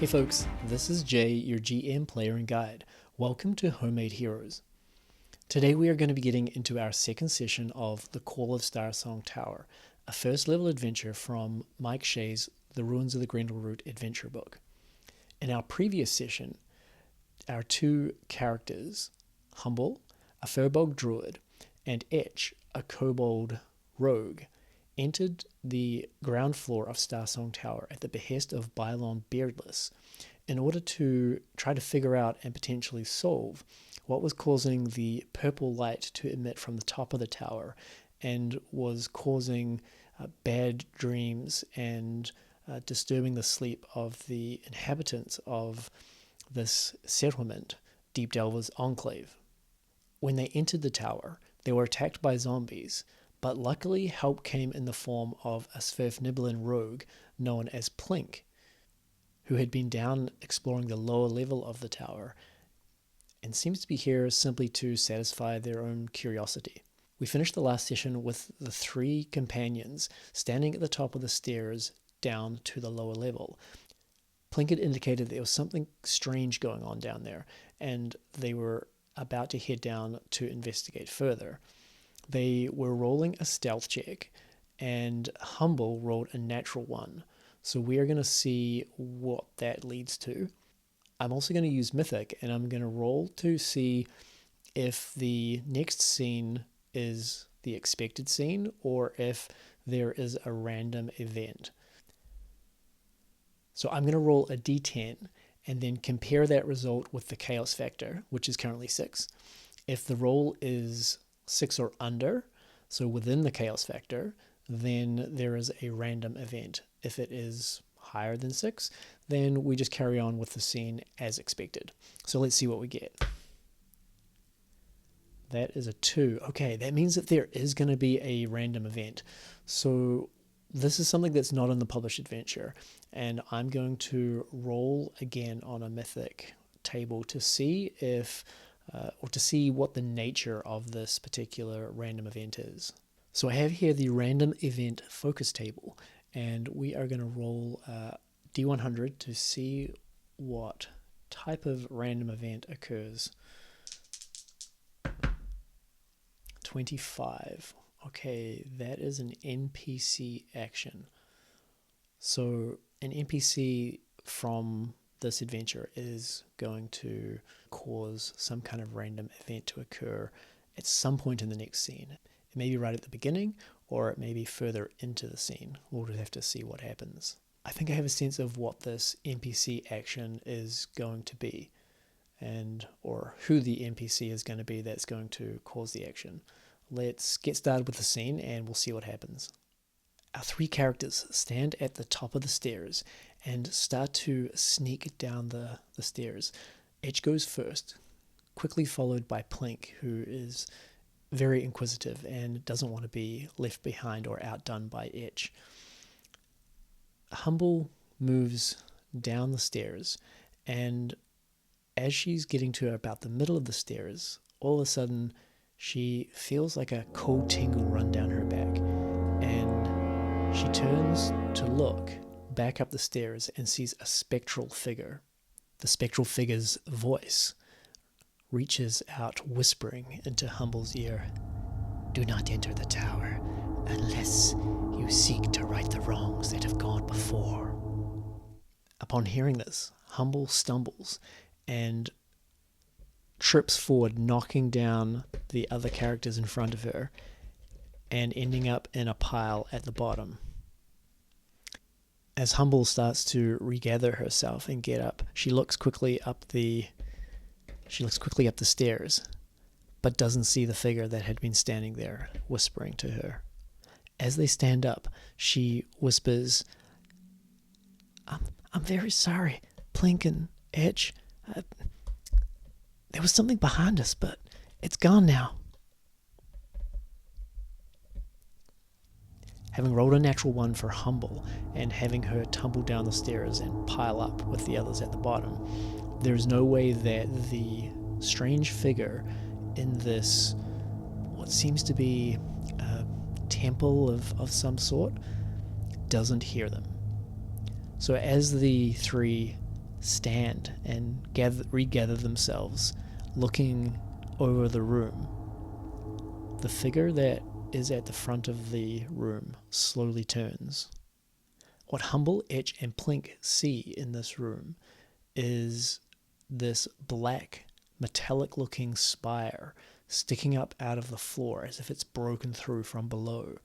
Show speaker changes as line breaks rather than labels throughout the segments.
Hey folks, this is Jay, your GM player and guide. Welcome to Homemade Heroes. Today we are going to be getting into our second session of The Call of Starsong Tower, a first level adventure from Mike Shea's The Ruins of the Grendleroot adventure book. In our previous session, our two characters, Humble, a Furbolg druid, and Etch, a kobold rogue, entered the ground floor of Starsong Tower at the behest of Bylon Beardless in order to try to figure out and potentially solve what was causing the purple light to emit from the top of the tower and was causing bad dreams and disturbing the sleep of the inhabitants of this settlement, Deep Delver's Enclave. When they entered the tower, they were attacked by zombies, but luckily help came in the form of a Svirfneblin rogue known as Plink, who had been down exploring the lower level of the tower and seems to be here simply to satisfy their own curiosity. We finished the last session with the three companions standing at the top of the stairs down to the lower level. Plink had indicated there was something strange going on down there, and they were about to head down to investigate further. They were rolling a stealth check, and Humble rolled a natural one. So we are going to see what that leads to. I'm also going to use Mythic, and I'm going to roll to see if the next scene is the expected scene or if there is a random event. So I'm going to roll a d10 and then compare that result with the chaos factor, which is currently 6. If the roll is 6 or under, so within the chaos factor, then there is a random event. If it is higher than 6, then we just carry on with the scene as expected. So let's see what we get. That is a 2. Okay, that means that there is going to be a random event. So this is something that's not in the published adventure, and I'm going to roll again on a Mythic table to see if or to see what the nature of this particular random event is. So I have here the random event focus table, and we are going to roll D100 to see what type of random event occurs. 25. Okay, that is an NPC action. So an NPC from this adventure is going to cause some kind of random event to occur at some point in the next scene. It may be right at the beginning, or it may be further into the scene. We'll just have to see what happens. I think I have a sense of what this NPC action is going to be, or who the NPC is going to be that's going to cause the action. Let's get started with the scene and we'll see what happens. Our three characters stand at the top of the stairs and start to sneak down the stairs. Etch goes first, quickly followed by Plink, who is very inquisitive and doesn't want to be left behind or outdone by Etch. Humble moves down the stairs, and as she's getting to about the middle of the stairs, all of a sudden she feels like a cold tingle run down her back, and she turns to look back up the stairs and sees a spectral figure. The spectral figure's voice reaches out, whispering into Humble's ear, "Do not enter the tower unless you seek to right the wrongs that have gone before." Upon hearing this, Humble stumbles and trips forward, knocking down the other characters in front of her and ending up in a pile at the bottom. As Humble starts to regather herself and get up, she looks quickly up the stairs, but doesn't see the figure that had been standing there, whispering to her. As they stand up, she whispers, I'm very sorry, Plink and Etch. There was something behind us, but it's gone now." Having rolled a natural 1 for Humble and having her tumble down the stairs and pile up with the others at the bottom, there's no way that the strange figure in this, what seems to be a temple of some sort, doesn't hear them. So as the three stand and regather themselves, looking over the room. The figure that is at the front of the room slowly turns. What Humble, Etch, and Plink see in this room is this black, metallic-looking spire sticking up out of the floor as if it's broken through from below.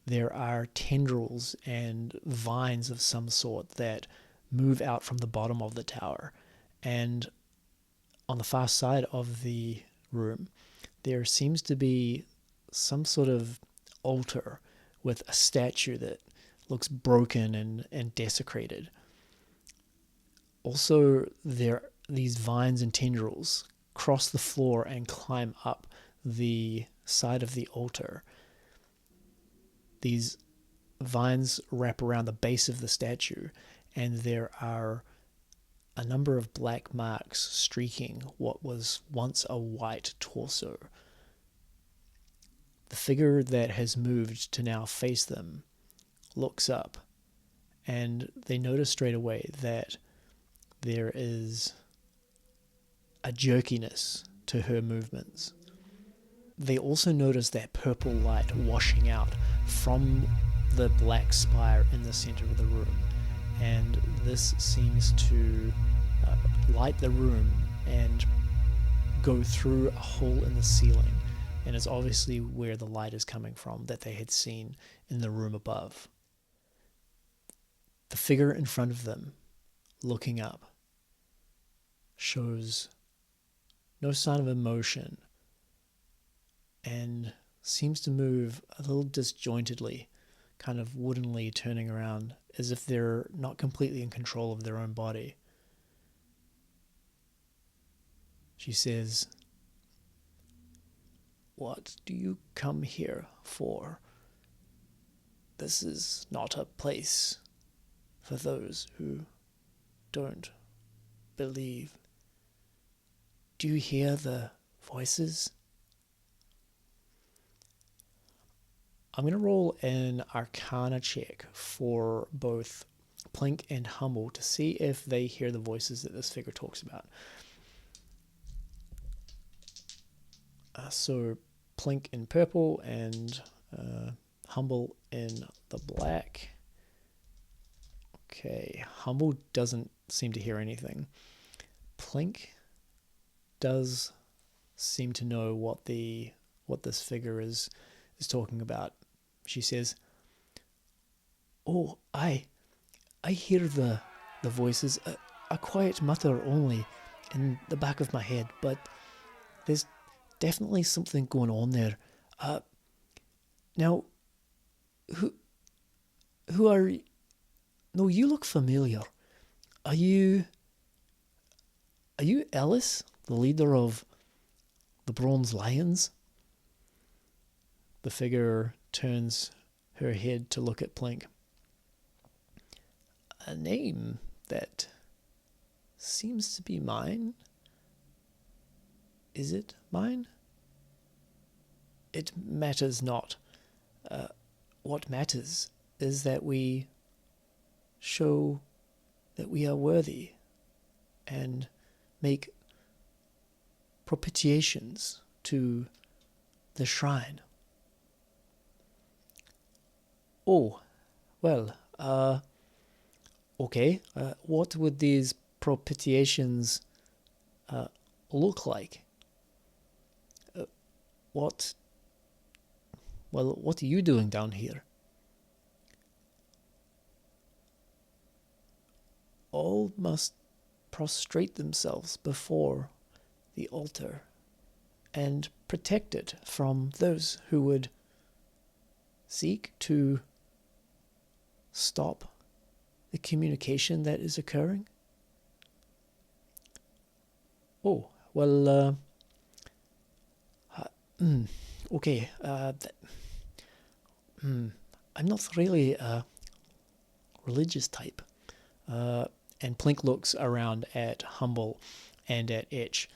There are tendrils and vines of some sort that move out from the bottom of the tower, and on the far side of the room there seems to be some sort of altar with a statue that looks broken and desecrated. Also, these vines and tendrils cross the floor and climb up the side of the altar. These vines wrap around the base of the statue, and there are a number of black marks streaking what was once a white torso. The figure that has moved to now face them looks up, and they notice straight away that there is a jerkiness to her movements. They also notice that purple light washing out from the black spire in the center of the room, and this seems to light the room and go through a hole in the ceiling, and is obviously where the light is coming from that they had seen in the room above. The figure in front of them, looking up, shows no sign of emotion and seems to move a little disjointedly, kind of woodenly turning around as if they're not completely in control of their own body. She says, "What do you come here for? This is not a place for those who don't believe. Do you hear the voices?" I'm going to roll an Arcana check for both Plink and Humble to see if they hear the voices that this figure talks about. So Plink in purple and Humble in the black. Okay, Humble doesn't seem to hear anything. Plink does seem to know what this figure is talking about. She says, "Oh, I hear the voices, a quiet mutter only in the back of my head, but there's definitely something going on there. Now, who are you? No, you look familiar. Are you Alice, the leader of the Bronze Lions?" The figure turns her head to look at Plink. "A name that seems to be mine. Is it mine? It matters not. What matters is that we show that we are worthy and make propitiations to the shrine." "Oh, well, okay. What would these propitiations look like? What are you doing down here?" "All must prostrate themselves before the altar and protect it from those who would seek to stop the communication that is occurring." "Oh, well, okay. I'm not really a religious type." And Plink looks around at Humble and at Etch.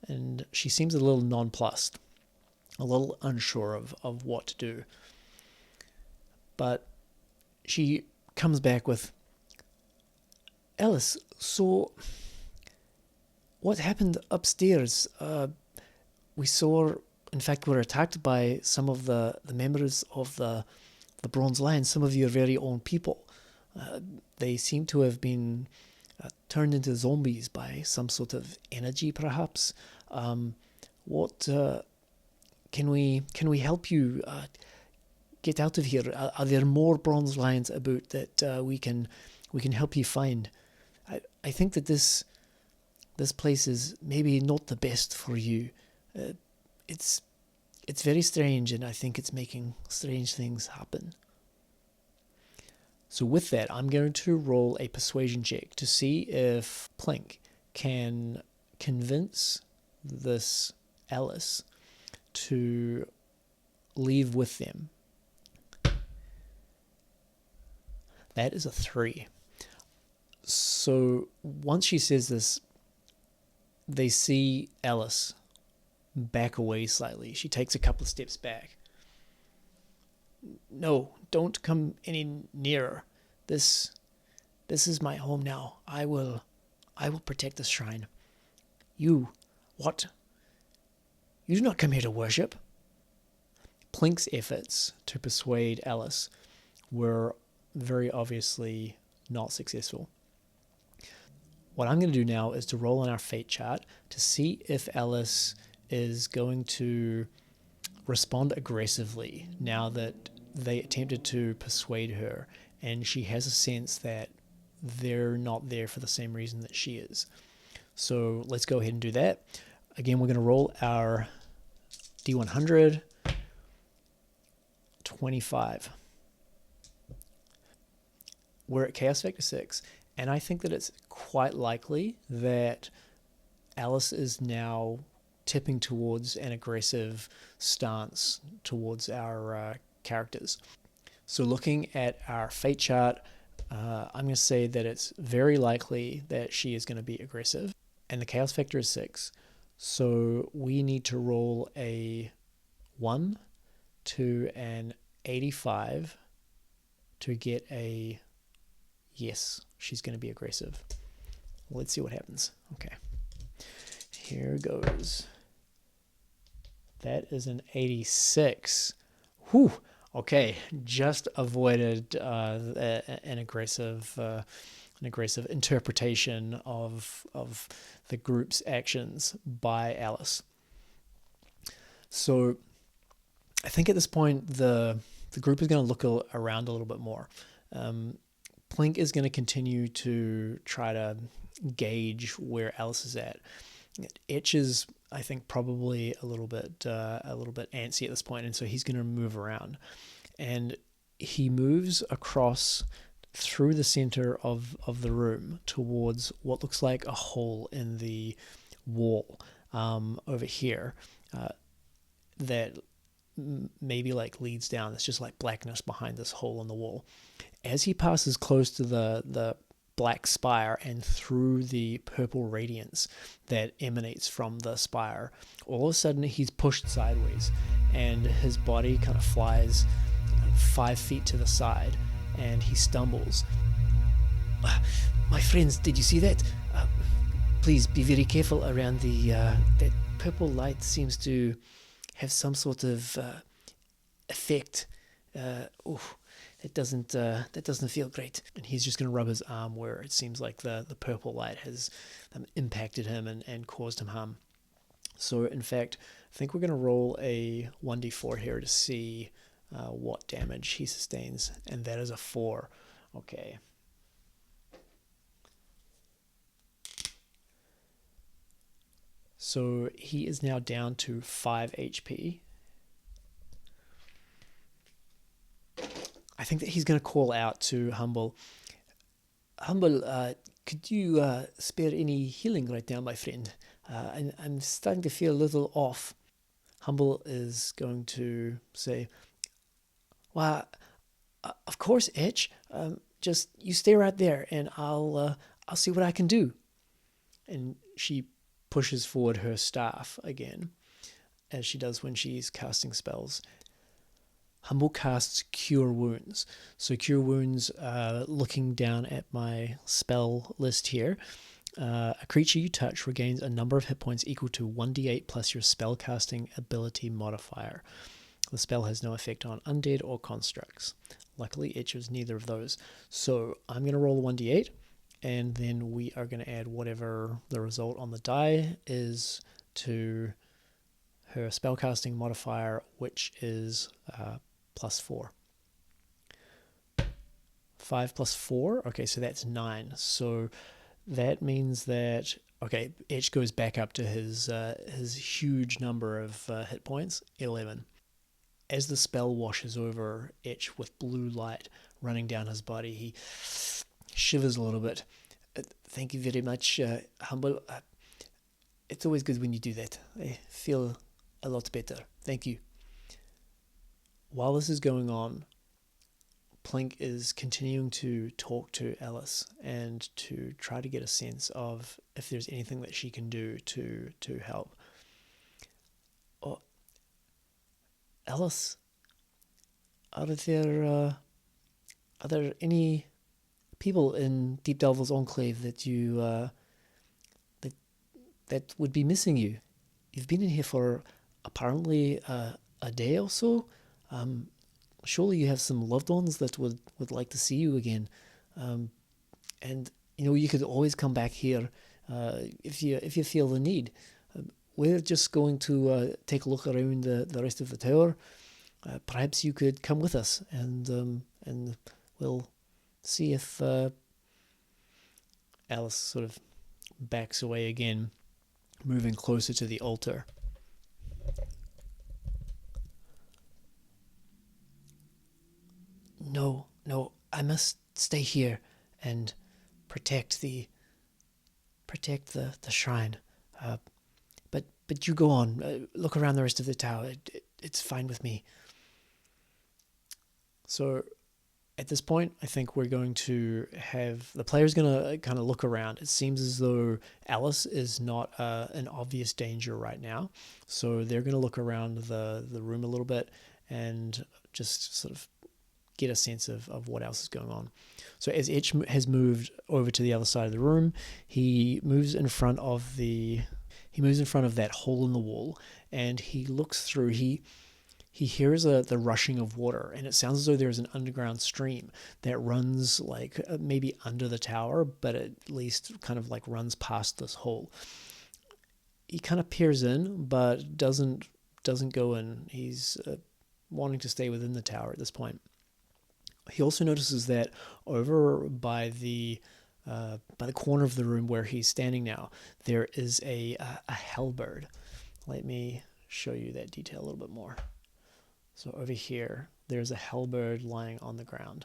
And she seems a little nonplussed, a little unsure of what to do. But she comes back with, Alice, so what happened upstairs? We saw, in fact, we were attacked by some of the members of the Bronze Lion, some of your very own people. They seem to have been turned into zombies by some sort of energy, perhaps. What can we help you get out of here? Are there more Bronze Lions about that we can help you find? I think that this place is maybe not the best for you. It's very strange, and I think it's making strange things happen. So with that, I'm going to roll a persuasion check to see if Plink can convince this Alice to leave with them. That is a 3. So once she says this, they see Alice back away slightly. She takes a couple of steps back. No, don't come any nearer. This is my home now. I will protect this shrine. You, what? You do not come here to worship. Plink's efforts to persuade Alice were very obviously not successful. What I'm going to do now is to roll on our fate chart to see if Alice is going to respond aggressively now that they attempted to persuade her, and she has a sense that they're not there for the same reason that she is. So let's go ahead and do that. Again, we're going to roll our D100, 25. We're at Chaos Factor 6, and I think that it's quite likely that Alice is now tipping towards an aggressive stance towards our characters. So looking at our fate chart, I'm going to say that it's very likely that she is going to be aggressive, and the chaos factor is 6. So we need to roll a 1 to an 85 to get a yes, she's going to be aggressive. Let's see what happens. Okay, here goes. That is an 86. Whew. Okay, just avoided an aggressive interpretation of the group's actions by Alice. So I think at this point the group is going to look around a little bit more. Plink is going to continue to try to gauge where Alice is at. Etch is, I think, probably a little bit antsy at this point, and so he's going to move around, and he moves across through the center of the room towards what looks like a hole in the wall over here that maybe like leads down. It's just like blackness behind this hole in the wall. As he passes close to the black spire and through the purple radiance that emanates from the spire, all of a sudden he's pushed sideways and his body kind of flies 5 feet to the side and he stumbles. My friends, did you see that? Please be very careful around that purple light seems to have some sort of effect. That doesn't feel great. And he's just going to rub his arm where it seems like the purple light has impacted him and caused him harm. So in fact, I think we're going to roll a 1d4 here to see what damage he sustains, and that is a 4. Okay. So he is now down to 5 HP. I think that he's going to call out to Humble. Humble, could you spare any healing right now, my friend? I'm starting to feel a little off. Humble is going to say, well, of course, Etch. Just you stay right there, and I'll see what I can do. And she pushes forward her staff again, as she does when she's casting spells. Humble casts Cure Wounds. So Cure Wounds, looking down at my spell list here, a creature you touch regains a number of hit points equal to 1d8 plus your spellcasting ability modifier. The spell has no effect on undead or constructs. Luckily, Etch is neither of those. So I'm going to roll a 1d8, and then we are going to add whatever the result on the die is to her spellcasting modifier, which is +4. 5 plus 4, okay, so that's 9. So that means that, okay, Etch goes back up to his huge number of hit points, 11. As the spell washes over Etch with blue light running down his body, he shivers a little bit. Thank you very much, Humble. It's always good when you do that. I feel a lot better. Thank you. While this is going on, Plink is continuing to talk to Alice and to try to get a sense of if there's anything that she can do to help. Oh, Alice, are there any people in Deep Delvel's Enclave that you that would be missing you? You've been in here for apparently a day or so. Surely you have some loved ones that would like to see you again. And you could always come back here if you feel the need. We're just going to take a look around the rest of the tower. Perhaps you could come with us, and we'll see if Alice sort of backs away again, moving closer to the altar. No, I must stay here and protect the shrine. But you go on. Look around the rest of the tower. It's fine with me. So at this point, I think we're going to have the player's going to kind of look around. It seems as though Alice is not an obvious danger right now. So they're going to look around the room a little bit and just sort of get a sense of what else is going on. So as Etch has moved over to the other side of the room, he moves in front of that hole in the wall, and he looks through. He hears the rushing of water, and it sounds as though there's an underground stream that runs like maybe under the tower, but at least kind of like runs past this hole. He kind of peers in, but doesn't go in. He's wanting to stay within the tower at this point. He also notices that over by the corner of the room where he's standing now, there is a halberd. Let me show you that detail a little bit more. So over here, there's a halberd lying on the ground.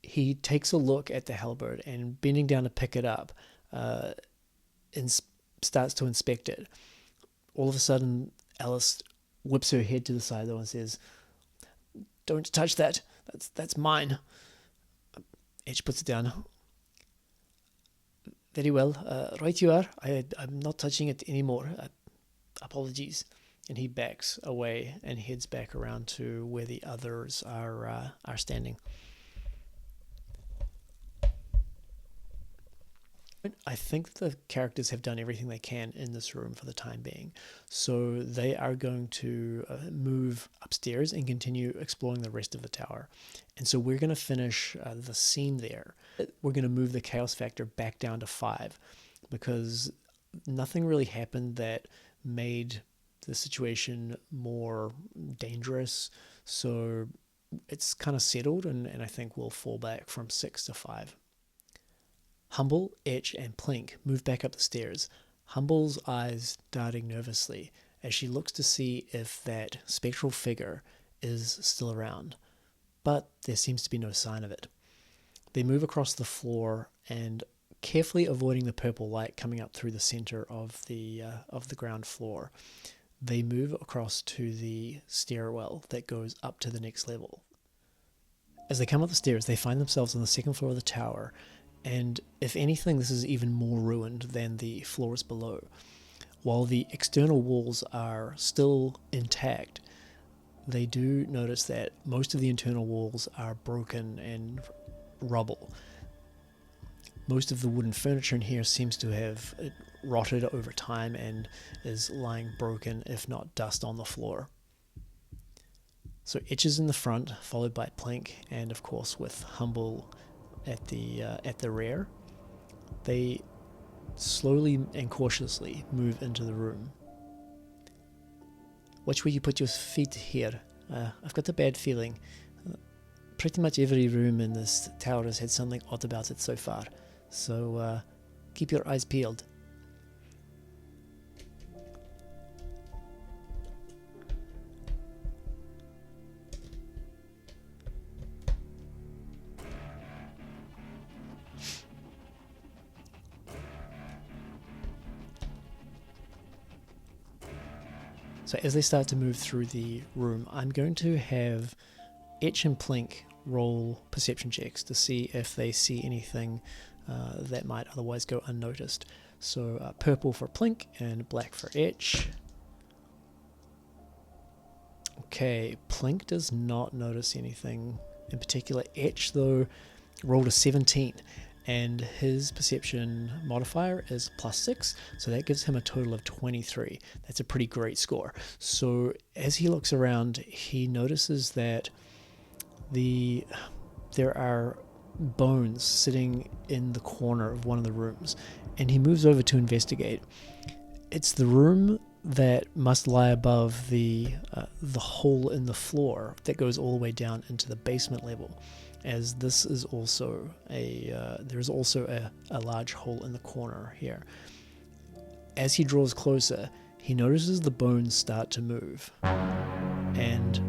He takes a look at the halberd and, bending down to pick it up, starts to inspect it. All of a sudden, Alice whips her head to the side though and says, "Don't touch that. That's mine." Etch puts it down. "Very well. Right you are. I'm not touching it anymore. Apologies." And he backs away and heads back around to where the others are standing. I think the characters have done everything they can in this room for the time being. So they are going to move upstairs and continue exploring the rest of the tower. And so we're going to finish the scene there. We're going to move the chaos factor back down to 5 because nothing really happened that made the situation more dangerous. So it's kind of settled, and I think we'll fall back from 6 to 5. Humble, Etch, and Plink move back up the stairs, Humble's eyes darting nervously as she looks to see if that spectral figure is still around, but there seems to be no sign of it. They move across the floor and, carefully avoiding the purple light coming up through the center of the ground floor, they move across to the stairwell that goes up to the next level. As they come up the stairs, they find themselves on the second floor of the tower, and if anything, this is even more ruined than the floors below. While the external walls are still intact, they do notice that most of the internal walls are broken and rubble. Most of the wooden furniture in here seems to have rotted over time and is lying broken, if not dust, on the floor. So Etch is in the front, followed by Plink, and of course with Humble at the rear. They slowly and cautiously move into the room. Watch where you put your feet here. I've got a bad feeling. Pretty much every room in this tower has had something odd about it so far. So keep your eyes peeled. So as they start to move through the room, I'm going to have Etch and Plink roll perception checks to see if they see anything that might otherwise go unnoticed. So purple for Plink and black for Etch. Okay, Plink does not notice anything in particular. Etch, though, rolled a 17. And his perception modifier is +6, so that gives him a total of 23. That's a pretty great score. So as he looks around, he notices that there are bones sitting in the corner of one of the rooms, and he moves over to investigate. It's the room that must lie above the hole in the floor that goes all the way down into the basement level, as this is also there's also a large hole in the corner here. As he draws closer, he notices the bones start to move, and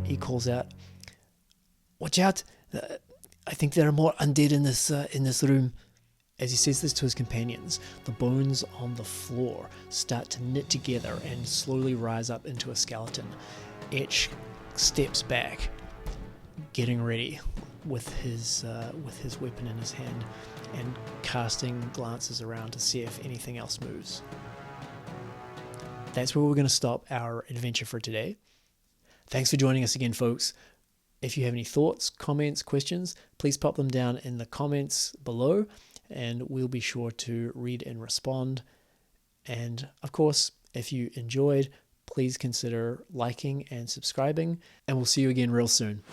he calls out, "Watch out! I think there are more undead in this room." As he says this to his companions, the bones on the floor start to knit together and slowly rise up into a skeleton. Etch steps back, getting ready with his weapon in his hand and casting glances around to see if anything else moves. That's where we're going to stop our adventure for today. Thanks for joining us again, folks. If you have any thoughts, comments, questions, please pop them down in the comments below, and we'll be sure to read and respond. And of course, if you enjoyed, please consider liking and subscribing, and we'll see you again real soon.